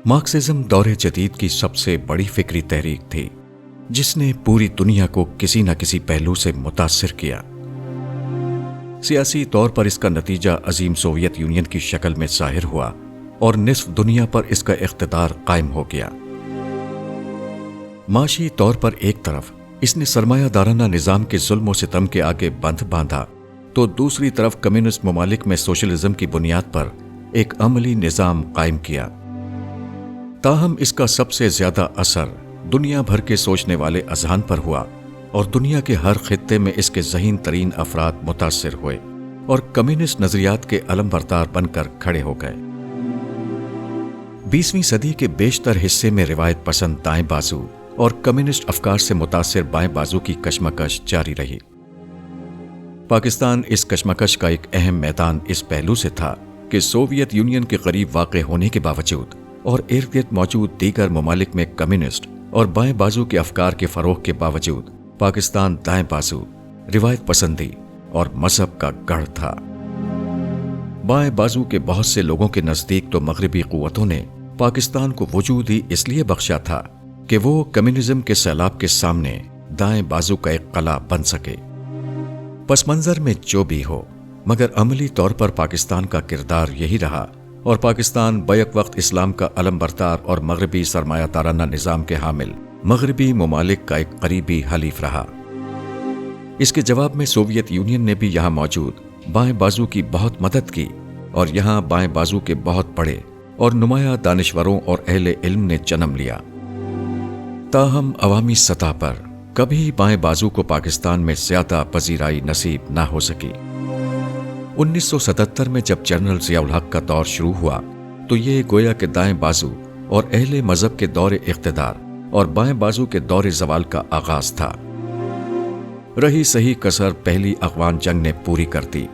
Marxism दौरे जदीद की सबसे बड़ी फिक्री तहरीक थी जिसने पूरी दुनिया को किसी न किसी पहलू से मुतासिर किया। सियासी तौर पर इसका नतीजा अजीम सोवियत यूनियन की शक्ल में ज़ाहिर हुआ और निस्फ दुनिया पर इसका इख्तिदार कायम हो गया। माशी तौर पर एक तरफ इसने सरमायादाराना निज़ाम के जुल्म व सितम के आगे बंध बांधा, तो दूसरी तरफ कम्युनिस्ट ममालिक में सोशलिज्म की बुनियाद पर एक अमली निज़ाम कायम किया। ताहम इसका सबसे ज्यादा असर दुनिया भर के सोचने वाले अजहान पर हुआ और दुनिया के हर खित्ते में इसके ज़हीन तरीन अफराद मुतासिर हुए और कम्युनिस्ट नजरियात के अलमबरदार बनकर खड़े हो गए। 20वीं सदी के बेशतर हिस्से में रिवायत पसंद दाएं बाजू और कम्युनिस्ट अफकार से मुतासिर बाएं बाजू की कशमकश जारी रही। पाकिस्तान इस कशमकश का एक अहम मैदान इस पहलू से था कि सोवियत यूनियन के करीब वाक़े होने के बावजूद और इर्द गिर्द मौजूद दीगर ममालिक में कम्युनिस्ट और बाएं बाजू के अफकार के फरोग के बावजूद पाकिस्तान दाएं बाजू, रिवायत पसंदी और मजहब का गढ़ था। बाएं बाजू के बहुत से लोगों के नजदीक तो मगरबी कुव्वतों ने पाकिस्तान को वजूद ही इसलिए बख्शा था कि वो कम्युनिज्म के सैलाब के सामने दाएं बाजू का एक कला बन सके। पस मंजर में जो भी हो, मगर अमली तौर पर पाकिस्तान का किरदार यही रहा और पाकिस्तान बैक वक्त इस्लाम का अलमबरदार और मगरबी सरमायादाराना निज़ाम के हामिल मगरबी ममालिक का एक करीबी हलीफ रहा। इसके जवाब में सोवियत यूनियन ने भी यहाँ मौजूद बाएं बाजू की बहुत मदद की और यहाँ बाएं बाजू के बहुत बड़े और नुमाया दानिश्वरों और अहले इल्म ने जन्म लिया। ताहम अवामी सतह पर कभी बाएं बाजू को पाकिस्तान में ज्यादा पजीराई नसीब न हो सकी। 1977 में जब जनरल ज़ियाउल हक का दौर शुरू हुआ तो ये गोया के दाएं बाजू और अहले मजहब के दौरे इख्तिदार और बाएं बाजू के दौरे जवाल का आगाज था। रही सही कसर पहली अफगान जंग ने पूरी कर दी,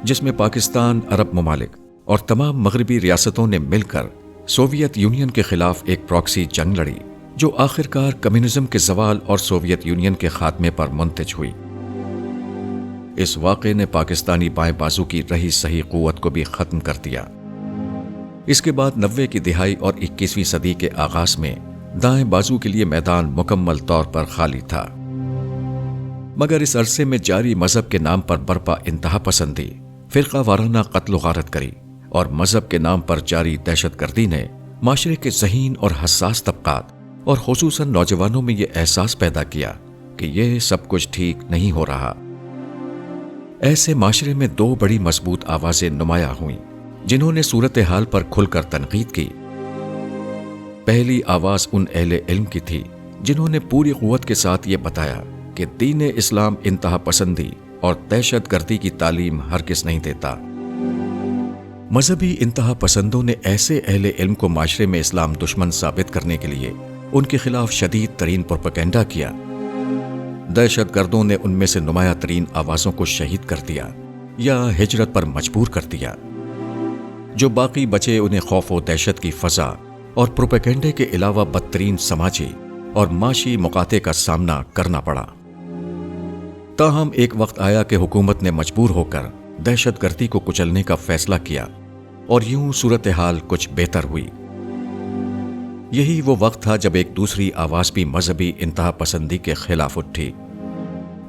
जिसमें पाकिस्तान, अरब ममालिक और तमाम मगरबी रियासतों ने मिलकर सोवियत यूनियन के खिलाफ एक प्रॉक्सी जंग लड़ी जो आखिरकार कम्युनिज्म के जवाल और सोवियत यूनियन के खात्मे पर मुंतज हुई। इस वाक़े ने पाकिस्तानी बाएं बाजू की रही सही कुव्वत को भी खत्म कर दिया। इसके बाद 90 की दिहाई और 21वीं सदी के आगाज में दाएं बाजू के लिए मैदान मुकम्मल तौर पर खाली था, मगर इस अरसे में जारी मजहब के नाम पर बरपा इंतहा पसंदी, फिरका वाराना कत्ल गारत करी और मजहब के नाम पर जारी दहशतगर्दी ने माशरे के ज़हीन और हसास तबकात और खुसूसन नौजवानों में यह एहसास पैदा किया कि यह सब कुछ ठीक नहीं हो रहा। ऐसे माशरे में दो बड़ी मजबूत आवाजें नुमाया हुईं जिन्होंने सूरत हाल पर खुलकर तनकीद की। पहली आवाज उन अहले इल्म की थी जिन्होंने पूरी कुव्वत के साथ ये बताया कि दीन इस्लाम इंतहा पसंदी और दहशतगर्दी की तालीम हरगिज़ नहीं देता। मजहबी इंतहा पसंदों ने ऐसे अहले इल्म को माशरे में इस्लाम दुश्मन साबित करने के लिए उनके खिलाफ शदीद तरीन प्रोपेगेंडा किया। दहशतगर्दों ने उनमें से नुमाया तरीन आवाज़ों को शहीद कर दिया या हिजरत पर मजबूर कर दिया। जो बाकी बचे उन्हें खौफ व दहशत की फजा और प्रोपेगेंडे के अलावा बदतरीन समाजी और माशी मुकाते का सामना करना पड़ा। ताहम एक वक्त आया कि हुकूमत ने मजबूर होकर दहशतगर्दी को कुचलने का फैसला किया और यूं सूरत हाल कुछ बेहतर हुई। यही वो वक्त था जब एक दूसरी आवाज भी मजहबी इंतहा पसंदी के खिलाफ उठी।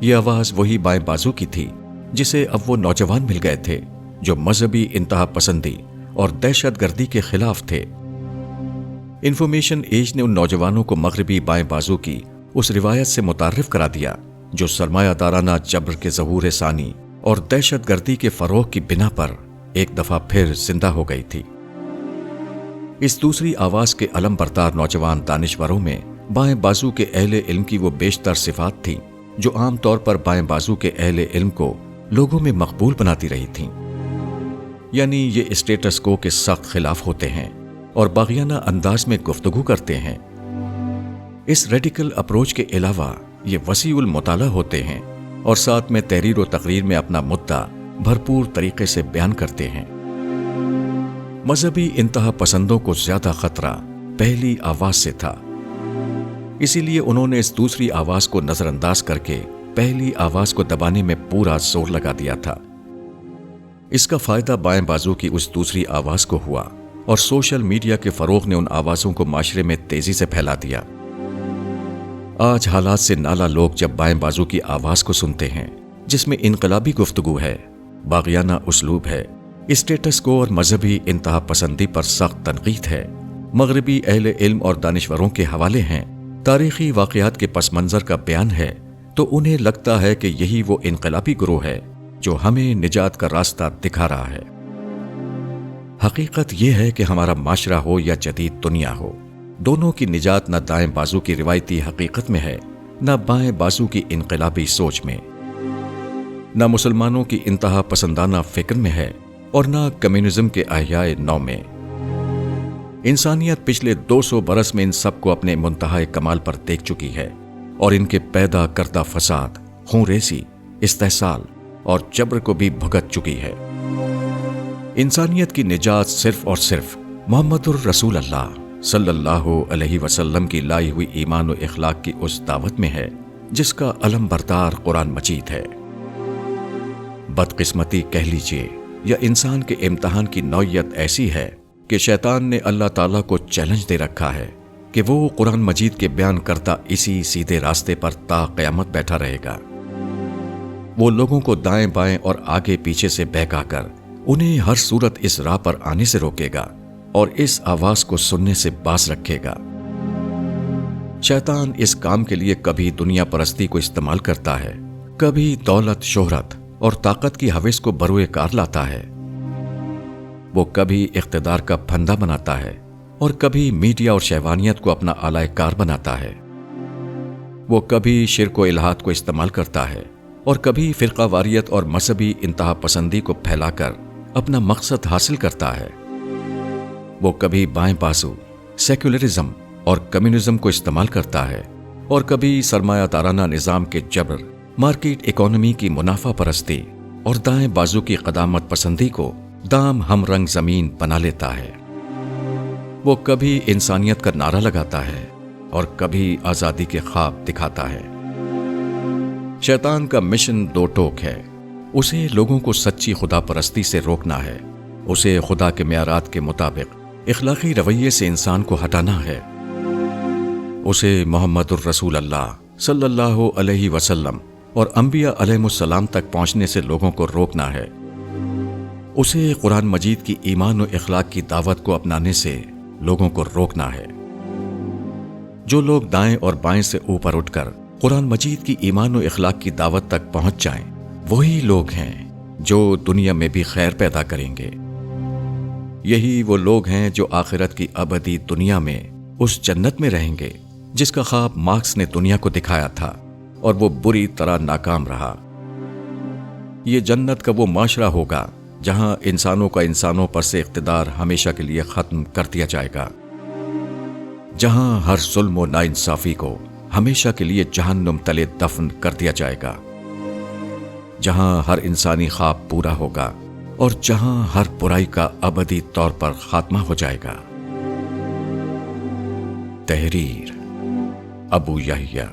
ये आवाज वही बाएं बाजू की थी जिसे अब वो नौजवान मिल गए थे जो मजहबी इंतहा पसंदी और दहशतगर्दी के खिलाफ थे। इंफॉर्मेशन एज ने उन नौजवानों को मगरबी बाएं बाजू की उस रिवायत से मुतारिफ करा दिया जो सरमायादाराना जबर के ज़हूर सानी और दहशतगर्दी के फरोग की बिना पर एक दफा फिर जिंदा हो गई थी। इस दूसरी आवाज के अलमबरदार नौजवान दानिश्वरों में बाएं बाजू के अहले इल्म की वो बेशतर सिफात थी जो आम तौर पर बाएं बाजू के अहले इल्म को लोगों में मकबूल बनाती रही थीं। यानी ये स्टेटस को के सख्त खिलाफ होते हैं और बागियाना अंदाज में गुफ्तगू करते हैं। इस रेडिकल अप्रोच के अलावा ये वसीउल मुताला होते हैं और साथ में तहरीर व तकरीर में अपना मुद्दा भरपूर तरीके से बयान करते हैं। मजहबी इंतहा पसंदों को ज्यादा खतरा पहली आवाज से था, इसीलिए उन्होंने इस दूसरी आवाज को नजरअंदाज करके पहली आवाज को दबाने में पूरा जोर लगा दिया था। इसका फायदा बाएं बाजू की उस दूसरी आवाज को हुआ اور سوشل میڈیا کے فروغ نے ان آوازوں کو معاشرے میں تیزی سے پھیلا دیا۔ آج حالات سے نالا لوگ جب بائیں بازو کی آواز کو سنتے ہیں جس میں انقلابی گفتگو ہے، باغیانہ اسلوب ہے، اسٹیٹس کو اور مذہبی انتہا پسندی پر سخت تنقید ہے، مغربی اہل علم اور دانشوروں کے حوالے ہیں، تاریخی واقعات کے پس منظر کا بیان ہے، تو انہیں لگتا ہے کہ یہی وہ انقلابی گروہ ہے جو ہمیں نجات کا راستہ دکھا رہا ہے۔ حقیقت یہ ہے کہ ہمارا معاشرہ ہو یا جدید دنیا ہو، دونوں کی نجات نہ دائیں بازو کی روایتی حقیقت میں ہے، نہ بائیں بازو کی انقلابی سوچ میں، نہ مسلمانوں کی انتہا پسندانہ فکر میں ہے اور نہ کمیونزم کے احیاء نو میں۔ انسانیت پچھلے 200 برس میں ان سب کو اپنے منتہا کمال پر دیکھ چکی ہے اور ان کے پیدا کردہ فساد، خون ریزی، استحصال اور جبر کو بھی بھگت چکی ہے۔ انسانیت کی نجات صرف اور صرف محمد الرسول اللہ صلی اللہ علیہ وسلم کی لائی ہوئی ایمان و اخلاق کی اس دعوت میں ہے جس کا علم بردار قرآن مجید ہے۔ بدقسمتی کہہ لیجیے یا انسان کے امتحان کی نوعیت ایسی ہے کہ شیطان نے اللہ تعالیٰ کو چیلنج دے رکھا ہے کہ وہ قرآن مجید کے بیان کرتا اسی سیدھے راستے پر تا قیامت بیٹھا رہے گا۔ وہ لوگوں کو دائیں بائیں اور آگے پیچھے سے بہکا کر انہیں ہر صورت اس راہ پر آنے سے روکے گا اور اس آواز کو سننے سے باز رکھے گا۔ شیطان اس کام کے لیے کبھی دنیا پرستی کو استعمال کرتا ہے، کبھی دولت، شہرت اور طاقت کی ہوس کو بروئے کار لاتا ہے۔ وہ کبھی اقتدار کا پھندا بناتا ہے اور کبھی میڈیا اور شہوانیت کو اپنا آلہ کار بناتا ہے۔ وہ کبھی شرک و الہات کو استعمال کرتا ہے اور کبھی فرقہ واریت اور مذہبی انتہا پسندی کو پھیلا کر اپنا مقصد حاصل کرتا ہے۔ وہ کبھی بائیں بازو، سیکولرزم اور کمیونزم کو استعمال کرتا ہے اور کبھی سرمایہ دارانہ نظام کے جبر، مارکیٹ اکانومی کی منافع پرستی اور دائیں بازو کی قدامت پسندی کو دام ہم رنگ زمین بنا لیتا ہے۔ وہ کبھی انسانیت کا نعرہ لگاتا ہے اور کبھی آزادی کے خواب دکھاتا ہے۔ شیطان کا مشن دو ٹوک ہے، اسے لوگوں کو سچی خدا پرستی سے روکنا ہے، اسے خدا کے معیارات کے مطابق اخلاقی رویے سے انسان کو ہٹانا ہے، اسے محمد الرسول اللہ صلی اللہ علیہ وسلم اور انبیاء علیہ السلام تک پہنچنے سے لوگوں کو روکنا ہے، اسے قرآن مجید کی ایمان و اخلاق کی دعوت کو اپنانے سے لوگوں کو روکنا ہے۔ جو لوگ دائیں اور بائیں سے اوپر اٹھ کر قرآن مجید کی ایمان و اخلاق کی دعوت تک پہنچ جائیں، وہی لوگ ہیں جو دنیا میں بھی خیر پیدا کریں گے۔ یہی وہ لوگ ہیں جو آخرت کی ابدی دنیا میں اس جنت میں رہیں گے جس کا خواب مارکس نے دنیا کو دکھایا تھا اور وہ بری طرح ناکام رہا۔ یہ جنت کا وہ معاشرہ ہوگا جہاں انسانوں کا انسانوں پر سے اقتدار ہمیشہ کے لیے ختم کر دیا جائے گا، جہاں ہر ظلم و ناانصافی کو ہمیشہ کے لیے جہنم تلے دفن کر دیا جائے گا، جہاں ہر انسانی خواب پورا ہوگا اور جہاں ہر برائی کا ابدی طور پر خاتمہ ہو جائے گا۔ تحریر ابو یحییٰ۔